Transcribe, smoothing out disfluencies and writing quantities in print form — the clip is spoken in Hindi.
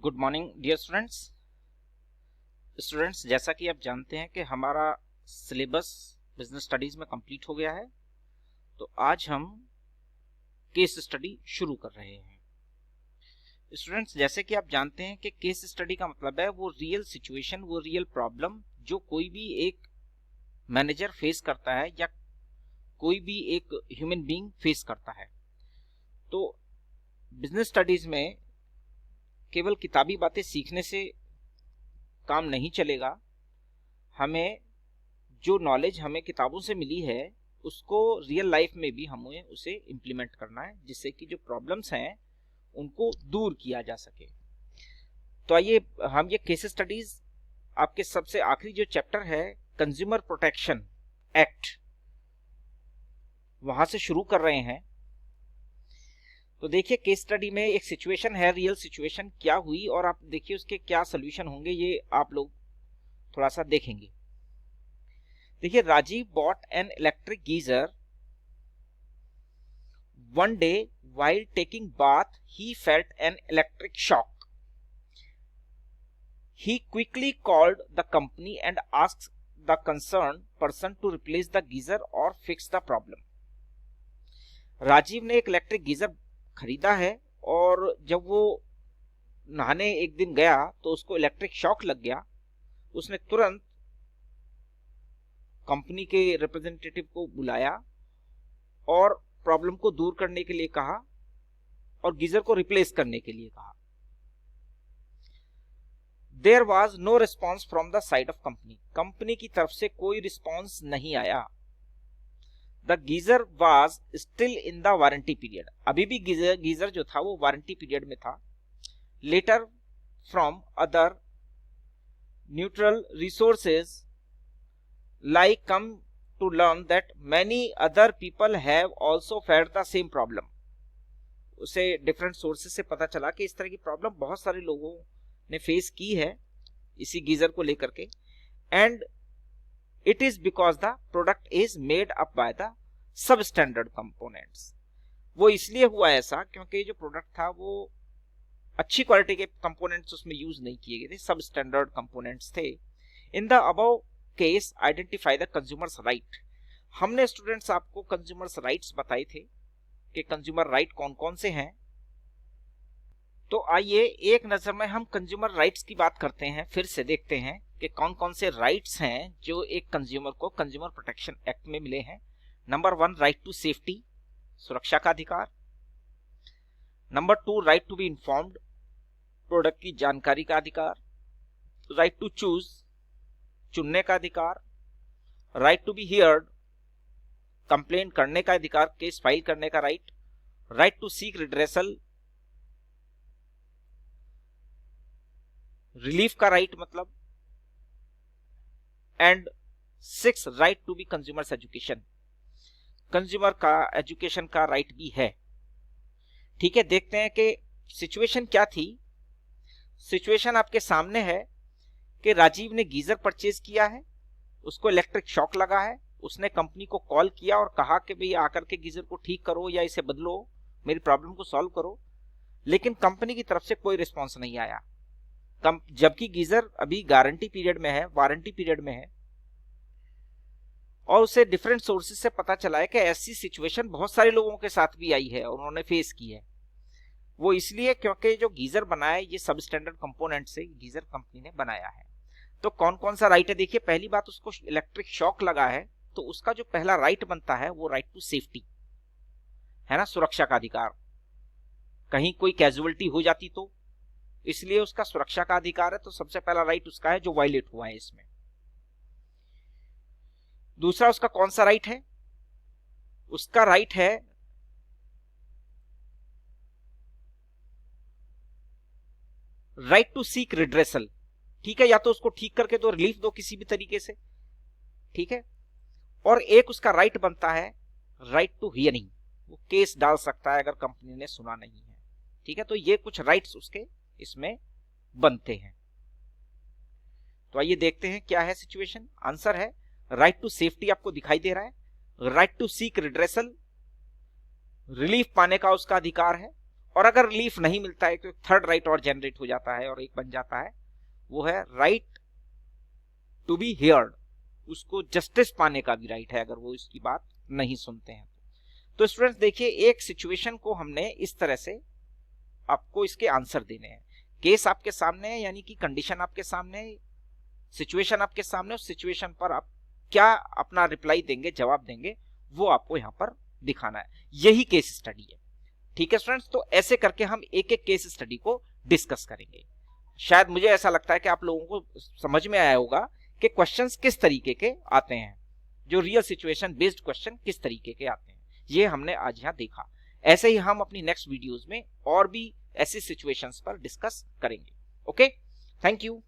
Good morning dear students. जैसा कि आप जानते हैं कि हमारा सिलेबस बिजनेस स्टडीज में कंप्लीट हो गया है, तो आज हम केस स्टडी शुरू कर रहे हैं। स्टूडेंट्स, जैसे कि आप जानते हैं कि केस स्टडी का मतलब है वो रियल सिचुएशन, वो रियल प्रॉब्लम जो कोई भी एक मैनेजर फेस करता है या कोई भी एक ह्यूमन बीइंग फेस करता है। तो बिजनेस स्टडीज में केवल किताबी बातें सीखने से काम नहीं चलेगा। हमें जो नॉलेज हमें किताबों से मिली है उसको रियल लाइफ में भी हमें उसे इम्प्लीमेंट करना है, जिससे कि जो प्रॉब्लम्स हैं उनको दूर किया जा सके। तो आइए हम ये केस स्टडीज आपके सबसे आखिरी जो चैप्टर है कंज्यूमर प्रोटेक्शन एक्ट, वहां से शुरू कर रहे हैं। तो देखिए केस स्टडी में एक सिचुएशन है, रियल सिचुएशन क्या हुई और आप देखिए उसके क्या सोल्यूशन होंगे, ये आप लोग थोड़ा सा देखेंगे। देखिए, Rajiv bought an electric geyser one day while taking bath he felt an electric shock. He quickly called the company and asked the concerned person to replace the geyser or fix the problem. Rajiv ने एक इलेक्ट्रिक गीजर खरीदा है और जब वो नहाने एक दिन गया तो उसको इलेक्ट्रिक शॉक लग गया। उसने तुरंत कंपनी के रिप्रेजेंटेटिव को बुलाया और प्रॉब्लम को दूर करने के लिए कहा और गीजर को रिप्लेस करने के लिए कहा। There was no response from the side of company. Company की तरफ से कोई रिस्पॉन्स नहीं आया। The geyser was still in the warranty period. अभी भी गीजर जो था वो वारंटी पीरियड में था। Letter from other neutral resources like come to learn that many other people have also felt the same problem. उसे डिफरेंट सोर्सेज से पता चला कि इस तरह की प्रॉब्लम बहुत सारे लोगों ने फेस की है इसी गीजर को लेकर के। And it is because the product is made up by the sub standard components. वो इसलिए हुआ ऐसा क्योंकि जो प्रोडक्ट था वो अच्छी क्वालिटी के कंपोनेंट्स उसमें यूज नहीं किए गए थे, सब स्टैंडर्ड कंपोनेंट्स थे। In the above case identify the consumers right. हमने स्टूडेंट्स आपको कंज्यूमर्स राइट्स बताए थे कि कंज्यूमर राइट कौन कौन से हैं। तो आइए एक नजर में हम कंज्यूमर राइट्स की बात करते हैं, फिर से देखते हैं कि कौन कौन से राइट्स हैं जो एक कंज्यूमर को कंज्यूमर प्रोटेक्शन एक्ट में मिले हैं। नंबर 1, राइट टू सेफ्टी, सुरक्षा का अधिकार। Number 2, right to be informed, product की जानकारी का अधिकार। राइट टू चूज, चुनने का अधिकार। Right to be heard, complain करने का अधिकार, केस फाइल करने का right. Right to seek redressal, relief का राइट मतलब। And 6, right to be consumers education, consumer का एजुकेशन का राइट भी है। ठीक है, देखते हैं कि सिचुएशन क्या थी। सिचुएशन आपके सामने है कि राजीव ने गीजर परचेज किया है, उसको इलेक्ट्रिक शॉक लगा है। उसने कंपनी को कॉल किया और कहा कि भाई आकर के गीजर को ठीक करो या इसे बदलो, मेरी प्रॉब्लम को सॉल्व करो। लेकिन कंपनी की तरफ से कोई रिस्पॉन्स नहीं आया, जबकि गीजर अभी गारंटी पीरियड में है, वारंटी पीरियड में है। और उसे डिफरेंट सोर्सेज से पता चला है कि ऐसी सिचुएशन बहुत सारे लोगों के साथ भी आई है और उन्होंने फेस की है। वो इसलिए क्योंकि जो गीजर बनाया ये सब स्टैंडर्ड कंपोनेंट से गीजर कंपनी ने बनाया है। तो कौन कौन सा राइट है देखिए। पहली बात, उसको इलेक्ट्रिक शॉक लगा है तो उसका जो पहला राइट बनता है वो राइट टू सेफ्टी है ना, सुरक्षा का अधिकार। कहीं कोई कैजुअलिटी हो जाती तो इसलिए उसका सुरक्षा का अधिकार है, तो सबसे पहला राइट उसका है जो वायलेट हुआ है इसमें। दूसरा उसका कौन सा राइट है, उसका राइट है राइट टू सीक रिड्रेसल। ठीक है, या तो उसको ठीक करके दो, रिलीफ दो किसी भी तरीके से। ठीक है, और एक उसका राइट बनता है राइट टू हियरिंग, वो केस डाल सकता है अगर कंपनी ने सुना नहीं है। ठीक है, तो ये कुछ राइट्स उसके इसमें बनते हैं। तो आइए देखते हैं क्या है सिचुएशन। आंसर है राइट टू सेफ्टी, आपको दिखाई दे रहा है। Right to seek redressal, relief पाने का उसका अधिकार है। और अगर रिलीफ नहीं मिलता है तो थर्ड राइट और जनरेट हो जाता है और एक बन जाता है, वो है राइट टू बी हियर्ड। उसको जस्टिस पाने का भी राइट है अगर वो इसकी बात नहीं सुनते हैं। तो स्टूडेंट्स देखिए, एक सिचुएशन को हमने इस तरह से आपको इसके आंसर देने हैं। केस आपके सामने है, यानी कि कंडीशन आपके सामने है, सिचुएशन आपके सामने, उस सिचुएशन पर आप क्या अपना रिप्लाई देंगे, जवाब देंगे, वो आपको यहाँ पर दिखाना है। यही केस स्टडी है। ठीक है स्टूडेंट्स, तो ऐसे करके हम एक एक केस स्टडी को डिस्कस करेंगे। शायद मुझे ऐसा लगता है कि आप लोगों को समझ में आया होगा कि क्वेश्चंस किस तरीके के आते हैं, जो रियल सिचुएशन बेस्ड क्वेश्चन किस तरीके के आते हैं, ये हमने आज यहाँ देखा। ऐसे ही हम अपनी नेक्स्ट वीडियोस में और भी ऐसी सिचुएशंस पर डिस्कस करेंगे। Okay, thank you.